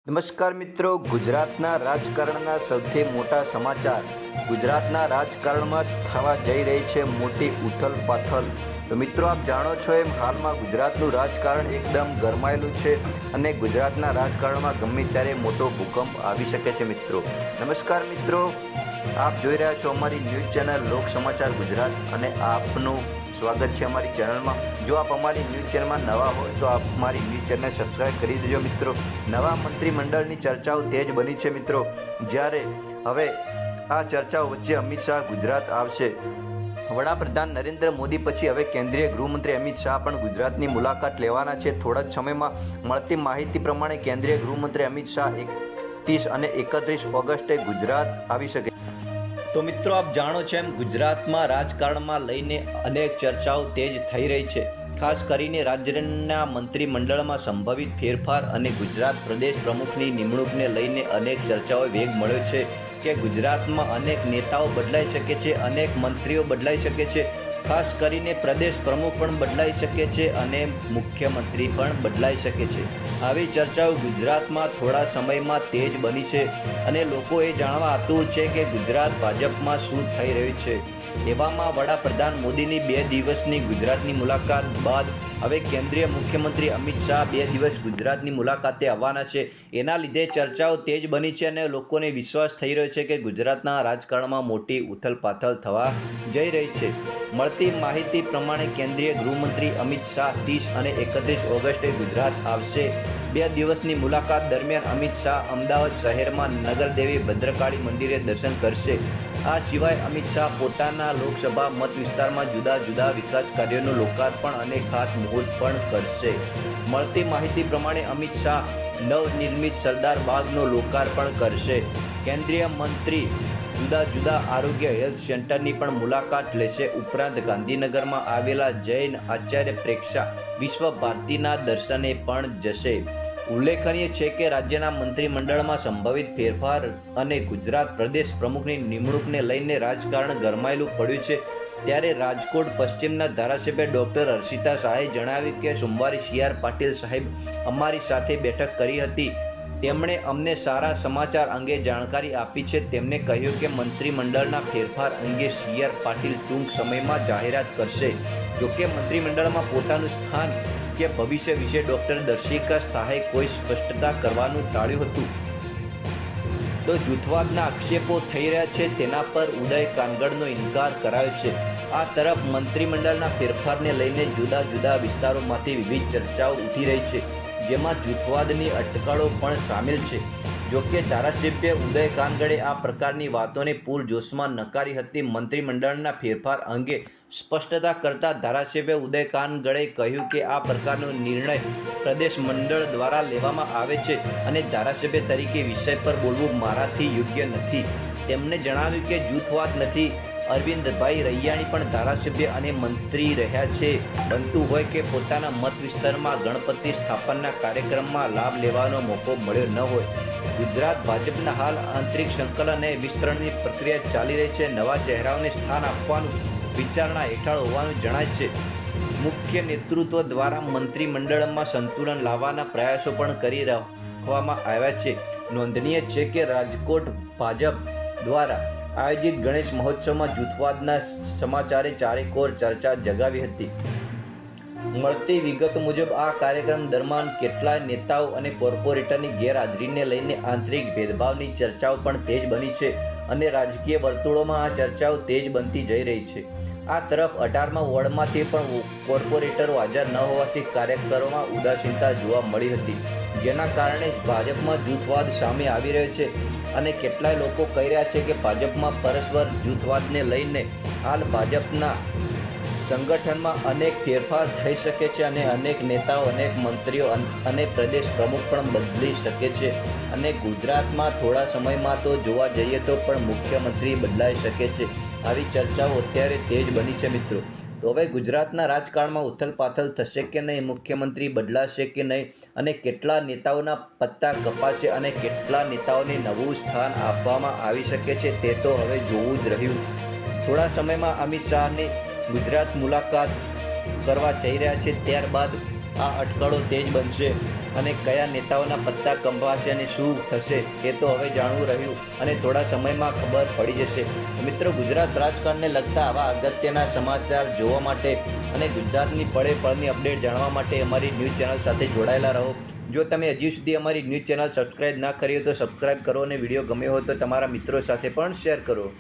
નમસ્કાર મિત્રો, ગુજરાતના રાજકારણના સૌથી મોટા સમાચાર. ગુજરાતના રાજકારણમાં થવા જઈ રહી છે મોટી ઉથલપાથલ. તો મિત્રો, આપ જાણો છો એમ હાલમાં ગુજરાતનું રાજકારણ એકદમ ગરમાયેલું છે અને ગુજરાતના રાજકારણમાં ગમે ત્યારે મોટો ભૂકંપ આવી શકે છે. મિત્રો નમસ્કાર મિત્રો, આપ જોઈ રહ્યા છો અમારી ન્યૂઝ ચેનલ લોક સમાચાર ગુજરાત અને આપનું સ્વાગત છે અમારી ચેનલમાં. જો આપ અમારી ન્યૂઝ ચેનલમાં નવા હોય તો આપ અમારી ન્યૂઝ ચેનલને સબસ્ક્રાઈબ કરી દેજો. મિત્રો, નવા મંત્રીમંડળની ચર્ચાઓ તેજ બની છે. મિત્રો, જ્યારે હવે આ ચર્ચાઓ વચ્ચે અમિત શાહ ગુજરાત આવશે. વડાપ્રધાન નરેન્દ્ર મોદી પછી હવે કેન્દ્રીય ગૃહમંત્રી અમિત શાહ પણ ગુજરાતની મુલાકાત લેવાના છે. થોડા જ સમયમાં મળતી માહિતી પ્રમાણે કેન્દ્રીય ગૃહમંત્રી અમિત શાહ 30 અને 31 ઓગસ્ટે ગુજરાત આવી શકે. તો મિત્રો, આપ જાણો છો એમ ગુજરાતમાં રાજકારણમાં લઈને અનેક ચર્ચાઓ તેજ થઈ રહી છે. ખાસ કરીને રાજ્યના મંત્રીમંડળમાં સંભવિત ફેરફાર અને ગુજરાત પ્રદેશ પ્રમુખની નિમણૂકને લઈને અનેક ચર્ચાઓએ વેગ મળ્યો છે કે ગુજરાતમાં અનેક નેતાઓ બદલાઈ શકે છે, અનેક મંત્રીઓ બદલાઈ શકે છે. ખાસ કરીને પ્રદેશ પ્રમુખ પણ બદલાઈ શકે છે અને મુખ્યમંત્રી પણ બદલાઈ શકે છે. આવી ચર્ચાઓ ગુજરાતમાં થોડા સમયમાં તેજ બની છે અને લોકો એ જાણવા આતુર છે કે ગુજરાત ભાજપમાં શું થઈ રહ્યું છે. એવામાં વડાપ્રધાન મોદીની 2 દિવસની ગુજરાતની મુલાકાત બાદ હવે કેન્દ્રીય મુખ્યમંત્રી અમિત શાહ 2 દિવસ ગુજરાતની મુલાકાતે આવવાના છે. એના લીધે ચર્ચાઓ તેજ બની છે અને લોકોને વિશ્વાસ થઈ રહ્યો છે કે ગુજરાતના રાજકારણમાં મોટી ઉથલપાથલ થવા જઈ રહી છે. મળતી માહિતી પ્રમાણે કેન્દ્રીય ગૃહમંત્રી અમિત શાહ 30 અને 31 ઓગસ્ટે ગુજરાત આવશે. 2 દિવસની મુલાકાત દરમિયાન અમિત શાહ અમદાવાદ શહેરમાં નગરદેવી ભદ્રકાળી મંદિરે દર્શન કરશે. આ સિવાય અમિત શાહ પોતાના લોકસભા મત વિસ્તારમાં જુદા જુદા વિકાસ કાર્યોનું લોકાર્પણ અને ખાતમુહૂર્ત પણ કરશે. મળતી માહિતી પ્રમાણે અમિત શાહ નવનિર્મિત સરદાર બાગનું લોકાર્પણ કરશે. કેન્દ્રીય મંત્રી જુદા જુદા આરોગ્ય હેલ્થ સેન્ટરની પણ મુલાકાત લેશે. ઉપરાંત ગાંધીનગરમાં આવેલા જૈન આચાર્ય પ્રેક્ષા વિશ્વ ભારતીના દર્શને પણ જશે. ઉલ્લેખનીય છે કે રાજ્યના મંત્રીમંડળમાં સંભવિત ફેરફાર અને ગુજરાત પ્રદેશ પ્રમુખની નિમણૂકને લઈને રાજકારણ ગરમાયેલું પડ્યું છે. ત્યારે રાજકોટ પશ્ચિમના ધારાસભ્ય ડોક્ટર હર્ષિતા શાહે જણાવ્યું કે સોમવારે CR પાટીલ સાહેબ અમારી સાથે બેઠક કરી હતી. તેમણે અમને સારા સમાચાર અંગે જાણકારી આપી છે. તેમણે કહ્યું કે મંત્રીમંડળના ફેરફાર અંગે CR પાટીલ ટૂંક સમયમાં જાહેરાત કરશે. જોકે મંત્રીમંડળમાં પોતાનું સ્થાન કે ભવિષ્ય વિશે ડોક્ટર હર્ષિતા શાહે કોઈ સ્પષ્ટતા કરવાનું ટાળ્યું હતું. તો જૂથવાદના આક્ષેપો થઈ રહ્યા છે તેના પર ઉદય કાનગડનો ઇનકાર કરાયો છે. આ તરફ મંત્રીમંડળના ફેરફારને લઈને જુદા જુદા વિસ્તારોમાંથી વિવિધ ચર્ચાઓ ઉઠી રહી છે, જેમાં જૂથવાદની અટકળો પણ સામેલ છે. જોકે ધારાસભ્ય ઉદય કાનગડે આ પ્રકારની વાતોને પૂરજોશમાં નકારી હતી. મંત્રીમંડળના ફેરફાર અંગે સ્પષ્ટતા કરતા ધારાસભ્ય ઉદય કાનગડે કહ્યું કે આ પ્રકારનો નિર્ણય પ્રદેશ મંડળ દ્વારા લેવામાં આવે છે અને ધારાસભ્ય તરીકે વિષય પર બોલવું મારાથી યોગ્ય નથી. તેમણે જણાવ્યું કે જૂથવાદ નથી. અરવિંદભાઈ રૈયાણી પણ ધારાસભ્ય અને મંત્રી રહ્યા છે. બનતું હોય કે પોતાના મત વિસ્તારમાં ગણપતિ સ્થાપનના કાર્યક્રમમાં લાભ લેવાનો મોકો મળ્યો ન હોય. ગુજરાત ભાજપના હાલ આંતરિક સંકલન અને વિસ્તરણની પ્રક્રિયા ચાલી રહી છે. નવા ચહેરાઓને સ્થાન આપવાનું વિચારણા હેઠળ હોવાનું જણાય છે. મુખ્ય નેતૃત્વ દ્વારા મંત્રીમંડળમાં સંતુલન લાવવાના પ્રયાસો પણ કરી રાખવામાં આવ્યા છે. નોંધનીય છે કે રાજકોટ ભાજપ દ્વારા આયોજિત ગણેશ મહોત્સવમાં જૂથવાદના સમાચારે ચારેકોર ચર્ચા જગાવી હતી. મળતી વિગત મુજબ આ કાર્યક્રમ દરમિયાન કેટલાય નેતાઓ અને કોર્પોરેટરની ગેરહાજરીને લઈને આંતરિક ભેદભાવની ચર્ચાઓ પણ તેજ બની છે અને રાજકીય વર્તુળોમાં આ ચર્ચાઓ તેજ બનતી જઈ રહી છે. આ તરફ 18મા વોર્ડમાંથી પણ કોર્પોરેટરો હાજર ન હોવાથી કાર્યકરોમાં ઉદાસીનતા જોવા મળી હતી, જેના કારણે ભાજપમાં જૂથવાદ સામે આવી રહ્યો છે અને કેટલાય લોકો કહી રહ્યા છે કે ભાજપમાં પરસ્પર જૂથવાદને લઈને હાલ ભાજપના સંગઠનમાં અનેક ફેરફાર થઈ શકે છે અને અનેક નેતાઓ, અનેક મંત્રીઓ અને પ્રદેશ પ્રમુખ પણ બદલી શકે છે અને ગુજરાતમાં થોડા સમયમાં તો જોવા જઈએ તો પણ મુખ્યમંત્રી બદલાઈ શકે છે. આવી ચર્ચાઓ અત્યારે તેજ બની છે. મિત્રો, તો હવે ગુજરાતના રાજકારણમાં ઉથલપાથલ થશે કે નહીં, મુખ્યમંત્રી બદલાશે કે નહીં અને કેટલા નેતાઓના પત્તા કપાશે અને કેટલા નેતાઓને નવું સ્થાન આપવામાં આવી શકે છે તે તો હવે જોવું જ રહ્યું. થોડા સમયમાં અમિત શાહની ગુજરાત મુલાકાત કરવા જઈ રહ્યા છે. ત્યારબાદ આ અટકળો તેજ બનશે અને કયા નેતાઓના પત્તા કંપાશે અને શું થશે એ તો હવે જાણવું રહ્યું અને થોડા સમયમાં ખબર પડી જશે. મિત્રો, ગુજરાત રાજકારણને લગતા આવા અગત્યના સમાચાર જોવા માટે અને ગુજરાતની પળે પળની અપડેટ જાણવા માટે અમારી ન્યૂઝ ચેનલ સાથે જોડાયેલા રહો. જો તમે હજી સુધી અમારી ન્યૂઝ ચેનલ સબસ્ક્રાઇબ ના કરી હોય તો સબસ્ક્રાઇબ કરો અને વિડીયો ગમ્યો હોય તો તમારા મિત્રો સાથે પણ શેર કરો.